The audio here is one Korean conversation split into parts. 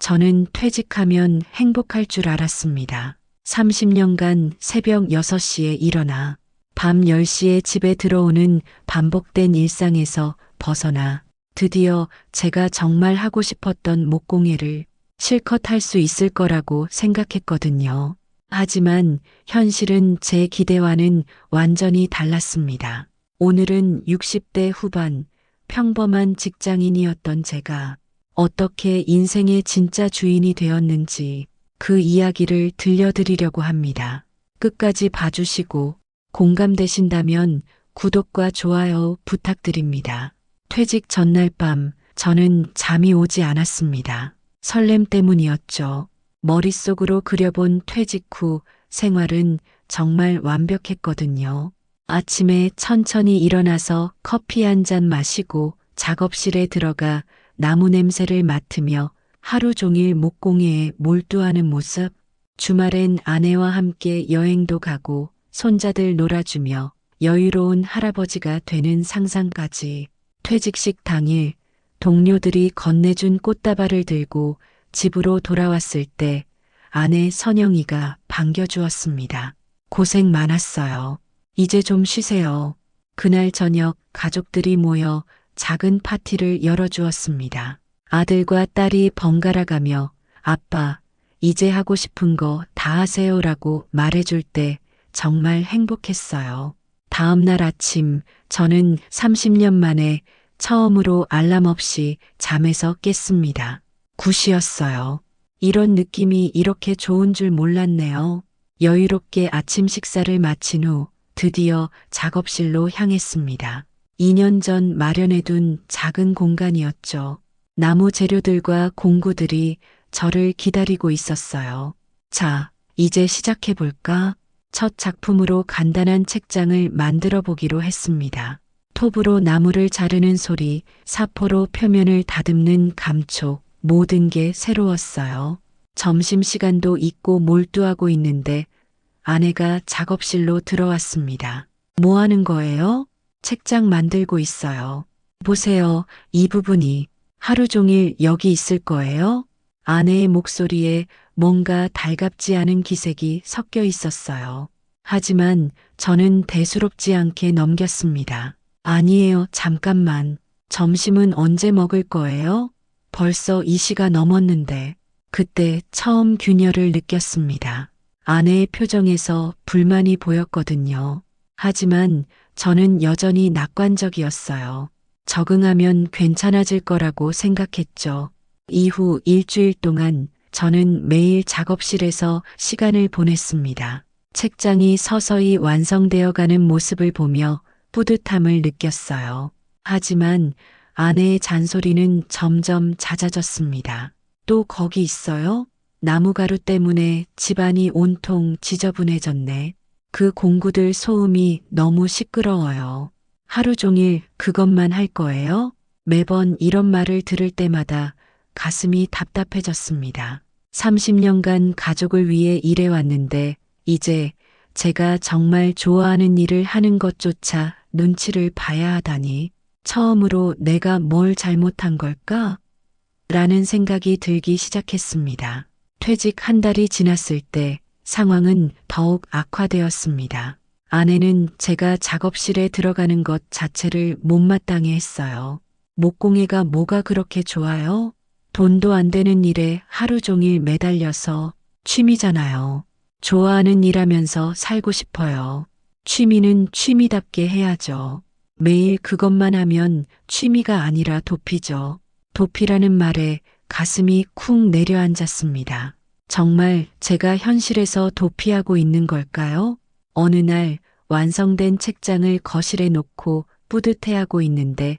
저는 퇴직하면 행복할 줄 알았습니다. 30년간 새벽 6시에 일어나 밤 10시에 집에 들어오는 반복된 일상에서 벗어나 드디어 제가 정말 하고 싶었던 목공예를 실컷 할 수 있을 거라고 생각했거든요. 하지만 현실은 제 기대와는 완전히 달랐습니다. 오늘은 60대 후반 평범한 직장인이었던 제가 어떻게 인생의 진짜 주인이 되었는지 그 이야기를 들려드리려고 합니다. 끝까지 봐주시고 공감되신다면 구독과 좋아요 부탁드립니다. 퇴직 전날 밤 저는 잠이 오지 않았습니다. 설렘 때문이었죠. 머릿속으로 그려본 퇴직 후 생활은 정말 완벽했거든요. 아침에 천천히 일어나서 커피 한 잔 마시고 작업실에 들어가 나무 냄새를 맡으며 하루 종일 목공예에 몰두하는 모습, 주말엔 아내와 함께 여행도 가고 손자들 놀아주며 여유로운 할아버지가 되는 상상까지. 퇴직식 당일 동료들이 건네준 꽃다발을 들고 집으로 돌아왔을 때 아내 선영이가 반겨주었습니다. 고생 많았어요. 이제 좀 쉬세요. 그날 저녁 가족들이 모여 작은 파티를 열어주었습니다. 아들과 딸이 번갈아 가며 아빠, 이제 하고 싶은 거 다 하세요라고 말해줄 때 정말 행복했어요. 다음 날 아침 저는 30년 만에 처음으로 알람 없이 잠에서 깼습니다. 9시였어요. 이런 느낌이 이렇게 좋은 줄 몰랐네요. 여유롭게 아침 식사를 마친 후 드디어 작업실로 향했습니다. 2년 전 마련해둔 작은 공간이었죠. 나무 재료들과 공구들이 저를 기다리고 있었어요. 자, 이제 시작해볼까? 첫 작품으로 간단한 책장을 만들어 보기로 했습니다. 톱으로 나무를 자르는 소리, 사포로 표면을 다듬는 감촉, 모든 게 새로웠어요. 점심시간도 잊고 몰두하고 있는데 아내가 작업실로 들어왔습니다. 뭐 하는 거예요? 책장 만들고 있어요. 보세요, 이 부분이 하루 종일 여기 있을 거예요? 아내의 목소리에 뭔가 달갑지 않은 기색이 섞여 있었어요. 하지만 저는 대수롭지 않게 넘겼습니다. 아니에요, 잠깐만. 점심은 언제 먹을 거예요? 벌써 2시가 넘었는데. 그때 처음 균열을 느꼈습니다. 아내의 표정에서 불만이 보였거든요. 하지만 저는 여전히 낙관적이었어요. 적응하면 괜찮아질 거라고 생각했죠. 이후 일주일 동안 저는 매일 작업실에서 시간을 보냈습니다. 책장이 서서히 완성되어 가는 모습을 보며 뿌듯함을 느꼈어요. 하지만 아내의 잔소리는 점점 잦아졌습니다. 또 거기 있어요? 나무가루 때문에 집안이 온통 지저분해졌네. 그 공구들 소음이 너무 시끄러워요. 하루 종일 그것만 할 거예요? 매번 이런 말을 들을 때마다 가슴이 답답해졌습니다. 30년간 가족을 위해 일해왔는데 이제 제가 정말 좋아하는 일을 하는 것조차 눈치를 봐야 하다니 처음으로 내가 뭘 잘못한 걸까? 라는 생각이 들기 시작했습니다. 퇴직 한 달이 지났을 때 상황은 더욱 악화되었습니다. 아내는 제가 작업실에 들어가는 것 자체를 못마땅해 했어요. 목공예가 뭐가 그렇게 좋아요? 돈도 안 되는 일에 하루 종일 매달려서 취미잖아요. 좋아하는 일하면서 살고 싶어요. 취미는 취미답게 해야죠. 매일 그것만 하면 취미가 아니라 도피죠. 도피라는 말에 가슴이 쿵 내려앉았습니다. 정말 제가 현실에서 도피하고 있는 걸까요? 어느 날 완성된 책장을 거실에 놓고 뿌듯해하고 있는데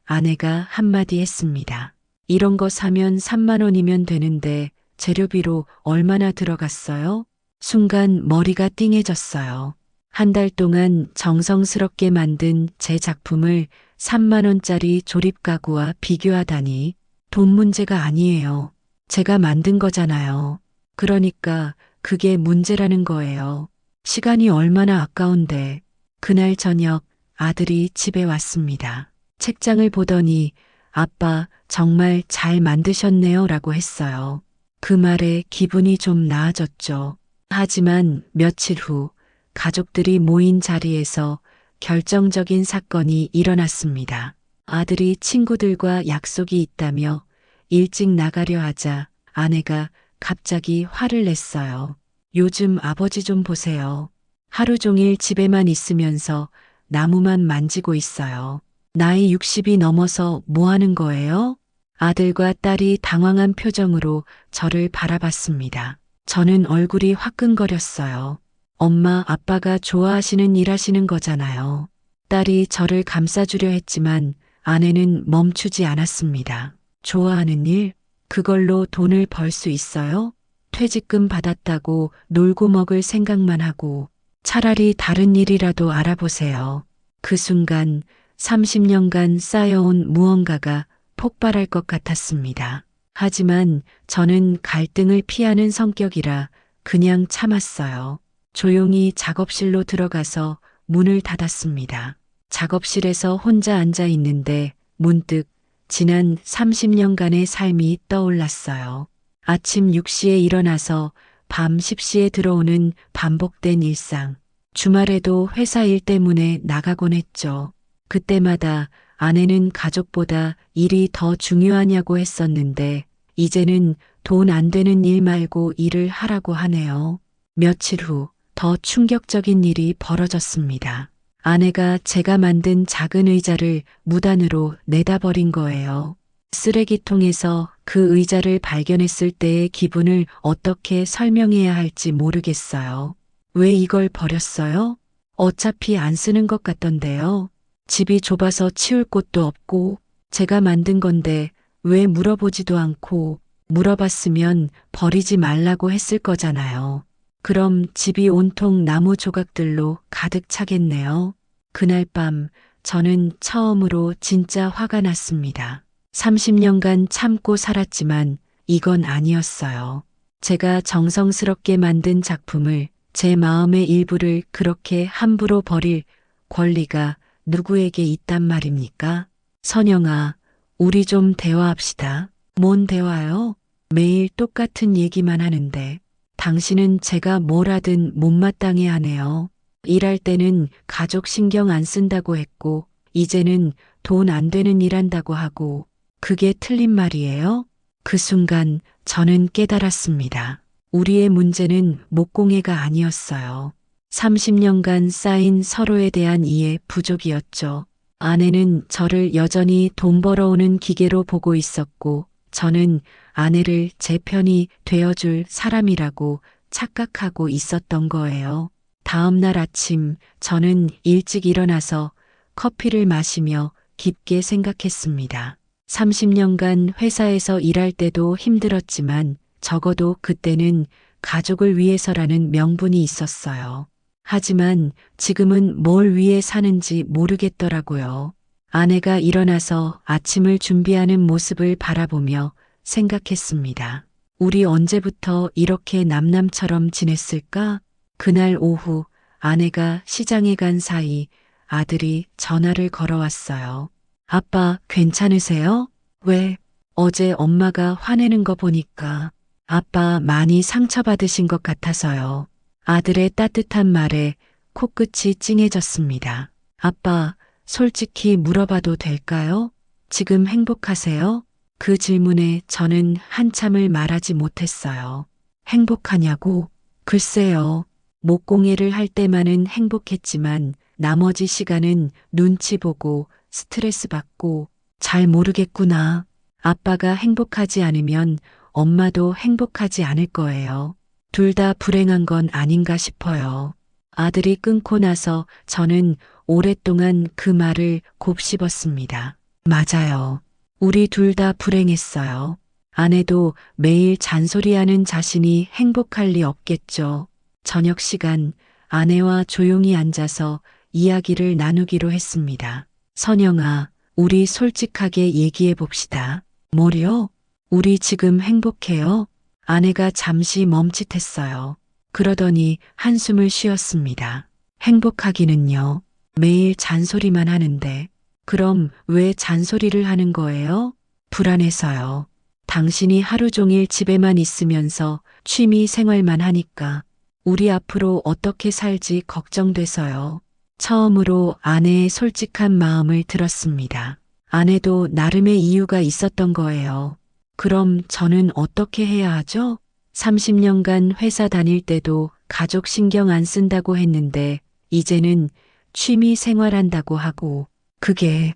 아내가 한마디 했습니다. 이런 거 사면 3만 원이면 되는데 재료비로 얼마나 들어갔어요? 순간 머리가 띵해졌어요. 한 달 동안 정성스럽게 만든 제 작품을 3만 원짜리 조립 가구와 비교하다니 돈 문제가 아니에요. 제가 만든 거잖아요. 그러니까 그게 문제라는 거예요. 시간이 얼마나 아까운데. 그날 저녁 아들이 집에 왔습니다. 책장을 보더니 아빠 정말 잘 만드셨네요 라고 했어요. 그 말에 기분이 좀 나아졌죠. 하지만 며칠 후 가족들이 모인 자리에서 결정적인 사건이 일어났습니다. 아들이 친구들과 약속이 있다며 일찍 나가려 하자 아내가 갑자기 화를 냈어요. 요즘 아버지 좀 보세요. 하루 종일 집에만 있으면서 나무만 만지고 있어요. 나이 60이 넘어서 뭐 하는 거예요? 아들과 딸이 당황한 표정으로 저를 바라봤습니다. 저는 얼굴이 화끈거렸어요. 엄마, 아빠가 좋아하시는 일 하시는 거잖아요. 딸이 저를 감싸주려 했지만 아내는 멈추지 않았습니다. 좋아하는 일? 그걸로 돈을 벌 수 있어요? 퇴직금 받았다고 놀고 먹을 생각만 하고 차라리 다른 일이라도 알아보세요. 그 순간 30년간 쌓여온 무언가가 폭발할 것 같았습니다. 하지만 저는 갈등을 피하는 성격이라 그냥 참았어요. 조용히 작업실로 들어가서 문을 닫았습니다. 작업실에서 혼자 앉아 있는데 문득 지난 30년간의 삶이 떠올랐어요. 아침 6시에 일어나서 밤 10시에 들어오는 반복된 일상. 주말에도 회사 일 때문에 나가곤 했죠. 그때마다 아내는 가족보다 일이 더 중요하냐고 했었는데 이제는 돈 안 되는 일 말고 일을 하라고 하네요. 며칠 후 더 충격적인 일이 벌어졌습니다. 아내가 제가 만든 작은 의자를 무단으로 내다 버린 거예요. 쓰레기통에서 그 의자를 발견했을 때의 기분을 어떻게 설명해야 할지 모르겠어요. 왜 이걸 버렸어요? 어차피 안 쓰는 것 같던데요. 집이 좁아서 치울 곳도 없고 제가 만든 건데 왜 물어보지도 않고 물어봤으면 버리지 말라고 했을 거잖아요. 그럼 집이 온통 나무 조각들로 가득 차겠네요. 그날 밤 저는 처음으로 진짜 화가 났습니다. 30년간 참고 살았지만 이건 아니었어요. 제가 정성스럽게 만든 작품을 제 마음의 일부를 그렇게 함부로 버릴 권리가 누구에게 있단 말입니까? 선영아, 우리 좀 대화합시다. 뭔 대화요? 매일 똑같은 얘기만 하는데 당신은 제가 뭘 하든 못마땅해 하네요. 일할 때는 가족 신경 안 쓴다고 했고 이제는 돈 안 되는 일 한다고 하고 그게 틀린 말이에요? 그 순간 저는 깨달았습니다. 우리의 문제는 목공예가 아니었어요. 30년간 쌓인 서로에 대한 이해 부족이었죠. 아내는 저를 여전히 돈 벌어오는 기계로 보고 있었고 저는 아내를 제 편이 되어줄 사람이라고 착각하고 있었던 거예요. 다음 날 아침 저는 일찍 일어나서 커피를 마시며 깊게 생각했습니다. 30년간 회사에서 일할 때도 힘들었지만 적어도 그때는 가족을 위해서라는 명분이 있었어요. 하지만 지금은 뭘 위해 사는지 모르겠더라고요. 아내가 일어나서 아침을 준비하는 모습을 바라보며 생각했습니다. 우리 언제부터 이렇게 남남처럼 지냈을까? 그날 오후 아내가 시장에 간 사이 아들이 전화를 걸어왔어요. 아빠 괜찮으세요? 왜? 어제 엄마가 화내는 거 보니까 아빠 많이 상처받으신 것 같아서요. 아들의 따뜻한 말에 코끝이 찡해졌습니다. 아빠, 솔직히 물어봐도 될까요? 지금 행복하세요? 그 질문에 저는 한참을 말하지 못했어요. 행복하냐고? 글쎄요. 목공예를 할 때만은 행복했지만 나머지 시간은 눈치 보고 스트레스 받고 잘 모르겠구나. 아빠가 행복하지 않으면 엄마도 행복하지 않을 거예요. 둘 다 불행한 건 아닌가 싶어요. 아들이 끊고 나서 저는 오랫동안 그 말을 곱씹었습니다. 맞아요. 우리 둘 다 불행했어요. 아내도 매일 잔소리하는 자신이 행복할 리 없겠죠. 저녁 시간 아내와 조용히 앉아서 이야기를 나누기로 했습니다. 선영아, 우리 솔직하게 얘기해 봅시다. 뭐요? 우리 지금 행복해요? 아내가 잠시 멈칫했어요. 그러더니 한숨을 쉬었습니다. 행복하기는요. 매일 잔소리만 하는데 그럼 왜 잔소리를 하는 거예요? 불안해서요. 당신이 하루 종일 집에만 있으면서 취미 생활만 하니까 우리 앞으로 어떻게 살지 걱정돼서요. 처음으로 아내의 솔직한 마음을 들었습니다. 아내도 나름의 이유가 있었던 거예요. 그럼 저는 어떻게 해야 하죠? 30년간 회사 다닐 때도 가족 신경 안 쓴다고 했는데 이제는 취미 생활한다고 하고 그게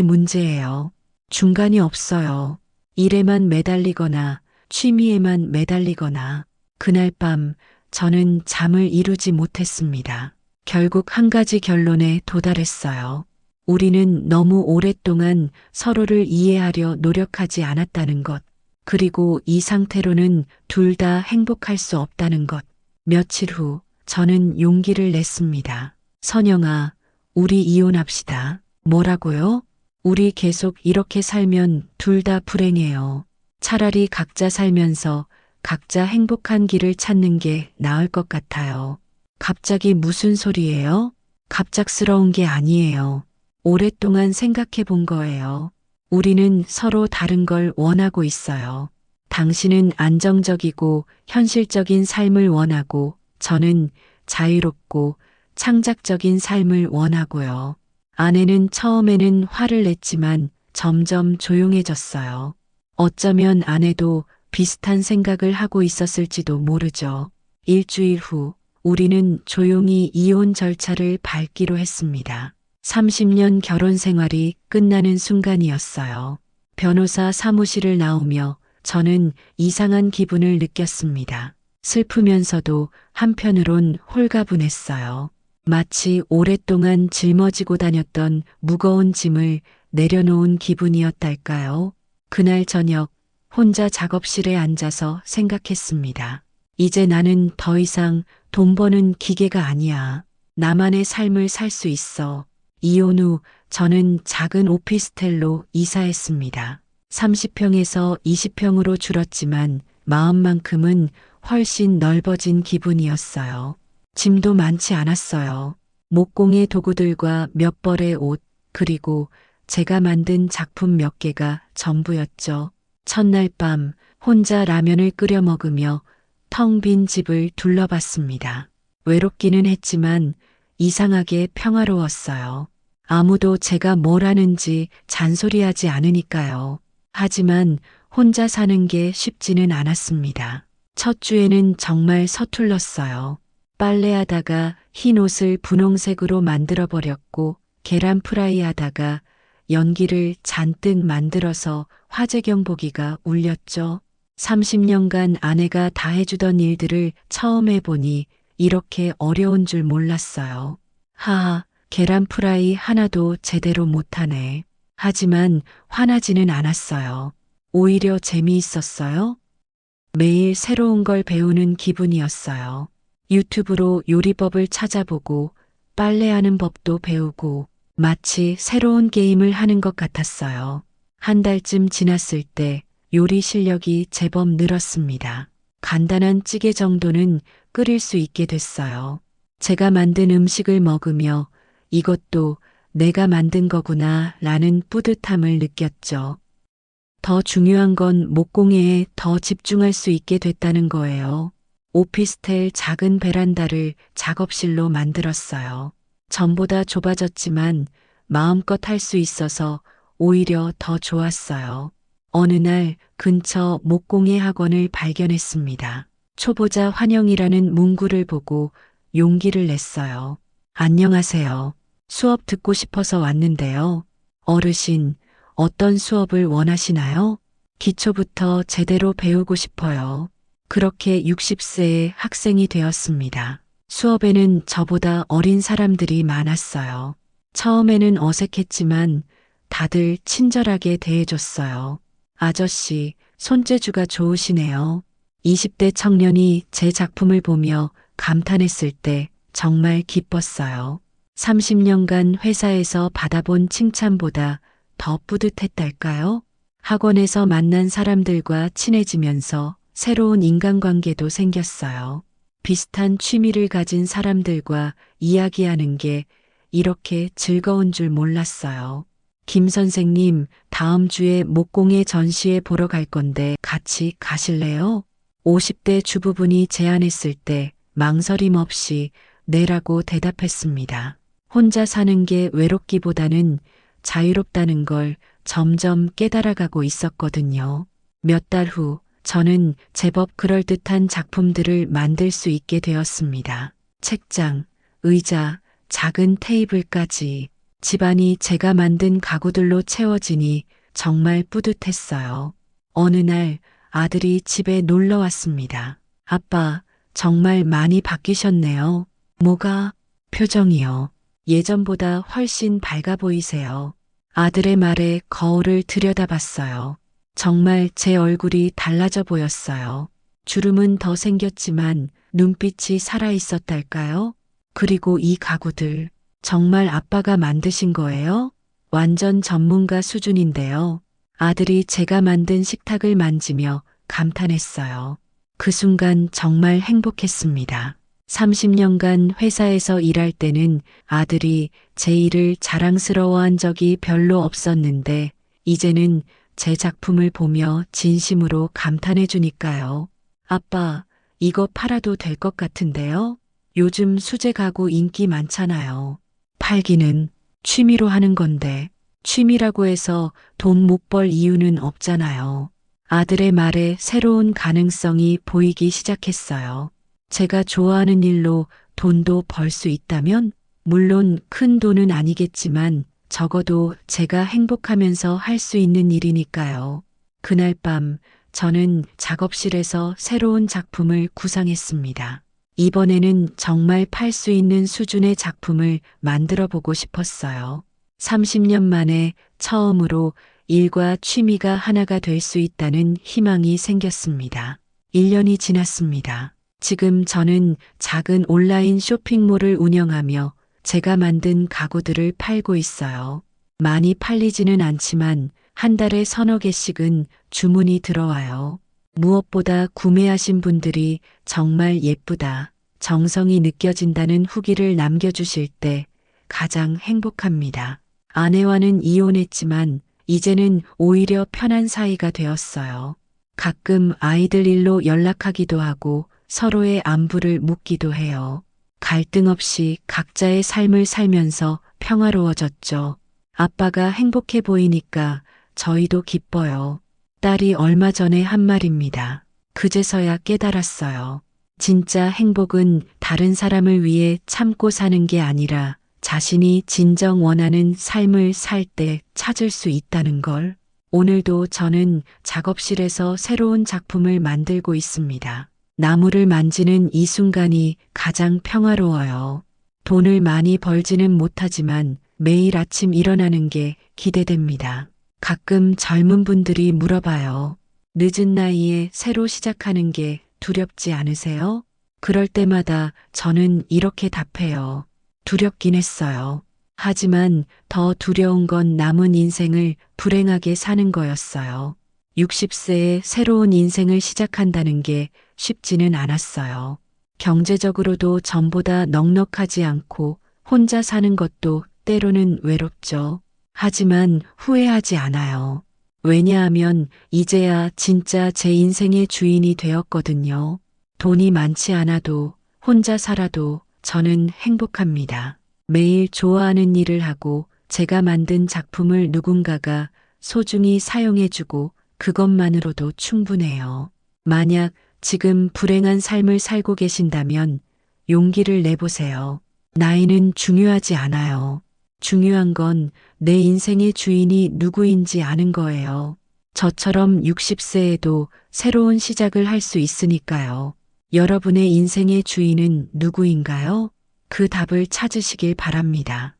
문제예요. 중간이 없어요. 일에만 매달리거나 취미에만 매달리거나 그날 밤 저는 잠을 이루지 못했습니다. 결국 한 가지 결론에 도달했어요. 우리는 너무 오랫동안 서로를 이해하려 노력하지 않았다는 것. 그리고 이 상태로는 둘 다 행복할 수 없다는 것. 며칠 후 저는 용기를 냈습니다. 선영아, 우리 이혼합시다. 뭐라고요? 우리 계속 이렇게 살면 둘 다 불행해요. 차라리 각자 살면서 각자 행복한 길을 찾는 게 나을 것 같아요. 갑자기 무슨 소리예요? 갑작스러운 게 아니에요. 오랫동안 생각해 본 거예요. 우리는 서로 다른 걸 원하고 있어요. 당신은 안정적이고 현실적인 삶을 원하고 저는 자유롭고 창작적인 삶을 원하고요. 아내는 처음에는 화를 냈지만 점점 조용해졌어요. 어쩌면 아내도 비슷한 생각을 하고 있었을지도 모르죠. 일주일 후 우리는 조용히 이혼 절차를 밟기로 했습니다. 30년 결혼 생활이 끝나는 순간이었어요. 변호사 사무실을 나오며 저는 이상한 기분을 느꼈습니다. 슬프면서도 한편으론 홀가분했어요. 마치 오랫동안 짊어지고 다녔던 무거운 짐을 내려놓은 기분이었달까요? 그날 저녁 혼자 작업실에 앉아서 생각했습니다. 이제 나는 더 이상 돈 버는 기계가 아니야. 나만의 삶을 살 수 있어. 이혼 후 저는 작은 오피스텔로 이사했습니다. 30평에서 20평으로 줄었지만 마음만큼은 훨씬 넓어진 기분이었어요. 짐도 많지 않았어요. 목공의 도구들과 몇 벌의 옷, 그리고 제가 만든 작품 몇 개가 전부였죠. 첫날 밤 혼자 라면을 끓여 먹으며 텅 빈 집을 둘러봤습니다. 외롭기는 했지만 이상하게 평화로웠어요. 아무도 제가 뭘 하는지 잔소리하지 않으니까요. 하지만 혼자 사는 게 쉽지는 않았습니다. 첫 주에는 정말 서툴렀어요. 빨래하다가 흰 옷을 분홍색으로 만들어버렸고 계란 프라이 하다가 연기를 잔뜩 만들어서 화재경 보기가 울렸죠. 30년간 아내가 다 해주던 일들을 처음 해보니 이렇게 어려운 줄 몰랐어요. 하하, 계란 프라이 하나도 제대로 못하네. 하지만 화나지는 않았어요. 오히려 재미있었어요. 매일 새로운 걸 배우는 기분이었어요. 유튜브로 요리법을 찾아보고 빨래하는 법도 배우고 마치 새로운 게임을 하는 것 같았어요. 한 달쯤 지났을 때 요리 실력이 제법 늘었습니다. 간단한 찌개 정도는 끓일 수 있게 됐어요. 제가 만든 음식을 먹으며 이것도 내가 만든 거구나 라는 뿌듯함을 느꼈죠. 더 중요한 건 목공예에 더 집중할 수 있게 됐다는 거예요. 오피스텔 작은 베란다를 작업실로 만들었어요. 전보다 좁아졌지만 마음껏 할 수 있어서 오히려 더 좋았어요. 어느 날 근처 목공예 학원을 발견했습니다. 초보자 환영이라는 문구를 보고 용기를 냈어요. 안녕하세요. 수업 듣고 싶어서 왔는데요. 어르신, 어떤 수업을 원하시나요? 기초부터 제대로 배우고 싶어요. 그렇게 60세의 학생이 되었습니다. 수업에는 저보다 어린 사람들이 많았어요. 처음에는 어색했지만 다들 친절하게 대해줬어요. 아저씨, 손재주가 좋으시네요. 20대 청년이 제 작품을 보며 감탄했을 때 정말 기뻤어요. 30년간 회사에서 받아본 칭찬보다 더 뿌듯했달까요? 학원에서 만난 사람들과 친해지면서 새로운 인간관계도 생겼어요. 비슷한 취미를 가진 사람들과 이야기하는 게 이렇게 즐거운 줄 몰랐어요. 김 선생님, 다음 주에 목공예 전시회 보러 갈 건데 같이 가실래요? 50대 주부분이 제안했을 때 망설임 없이 네라고 대답했습니다. 혼자 사는 게 외롭기보다는 자유롭다는 걸 점점 깨달아가고 있었거든요. 몇 달 후, 저는 제법 그럴듯한 작품들을 만들 수 있게 되었습니다. 책장, 의자, 작은 테이블까지 집안이 제가 만든 가구들로 채워지니 정말 뿌듯했어요. 어느 날 아들이 집에 놀러 왔습니다. 아빠, 정말 많이 바뀌셨네요. 뭐가? 표정이요. 예전보다 훨씬 밝아 보이세요. 아들의 말에 거울을 들여다봤어요. 정말 제 얼굴이 달라져 보였어요. 주름은 더 생겼지만 눈빛이 살아 있었달까요? 그리고 이 가구들, 정말 아빠가 만드신 거예요? 완전 전문가 수준인데요. 아들이 제가 만든 식탁을 만지며 감탄했어요. 그 순간 정말 행복했습니다. 30년간 회사에서 일할 때는 아들이 제 일을 자랑스러워한 적이 별로 없었는데 이제는 제 작품을 보며 진심으로 감탄해 주니까요. 아빠, 이거 팔아도 될 것 같은데요? 요즘 수제 가구 인기 많잖아요. 팔기는 취미로 하는 건데 취미라고 해서 돈 못 벌 이유는 없잖아요. 아들의 말에 새로운 가능성이 보이기 시작했어요. 제가 좋아하는 일로 돈도 벌 수 있다면? 물론 큰 돈은 아니겠지만 적어도 제가 행복하면서 할 수 있는 일이니까요. 그날 밤 저는 작업실에서 새로운 작품을 구상했습니다. 이번에는 정말 팔 수 있는 수준의 작품을 만들어 보고 싶었어요. 30년 만에 처음으로 일과 취미가 하나가 될 수 있다는 희망이 생겼습니다. 1년이 지났습니다. 지금 저는 작은 온라인 쇼핑몰을 운영하며 제가 만든 가구들을 팔고 있어요. 많이 팔리지는 않지만 한 달에 서너 개씩은 주문이 들어와요. 무엇보다 구매하신 분들이 정말 예쁘다, 정성이 느껴진다는 후기를 남겨주실 때 가장 행복합니다. 아내와는 이혼했지만 이제는 오히려 편한 사이가 되었어요. 가끔 아이들 일로 연락하기도 하고 서로의 안부를 묻기도 해요. 갈등 없이 각자의 삶을 살면서 평화로워졌죠. 아빠가 행복해 보이니까 저희도 기뻐요. 딸이 얼마 전에 한 말입니다. 그제서야 깨달았어요. 진짜 행복은 다른 사람을 위해 참고 사는 게 아니라 자신이 진정 원하는 삶을 살 때 찾을 수 있다는 걸. 오늘도 저는 작업실에서 새로운 작품을 만들고 있습니다. 나무를 만지는 이 순간이 가장 평화로워요. 돈을 많이 벌지는 못하지만 매일 아침 일어나는 게 기대됩니다. 가끔 젊은 분들이 물어봐요. 늦은 나이에 새로 시작하는 게 두렵지 않으세요? 그럴 때마다 저는 이렇게 답해요. 두렵긴 했어요. 하지만 더 두려운 건 남은 인생을 불행하게 사는 거였어요. 60세에 새로운 인생을 시작한다는 게 쉽지는 않았어요. 경제적으로도 전보다 넉넉하지 않고 혼자 사는 것도 때로는 외롭죠. 하지만 후회하지 않아요. 왜냐하면 이제야 진짜 제 인생의 주인이 되었거든요. 돈이 많지 않아도 혼자 살아도 저는 행복합니다. 매일 좋아하는 일을 하고 제가 만든 작품을 누군가가 소중히 사용해주고 그것만으로도 충분해요. 만약 지금 불행한 삶을 살고 계신다면 용기를 내보세요. 나이는 중요하지 않아요. 중요한 건 내 인생의 주인이 누구인지 아는 거예요. 저처럼 60세에도 새로운 시작을 할 수 있으니까요. 여러분의 인생의 주인은 누구인가요? 그 답을 찾으시길 바랍니다.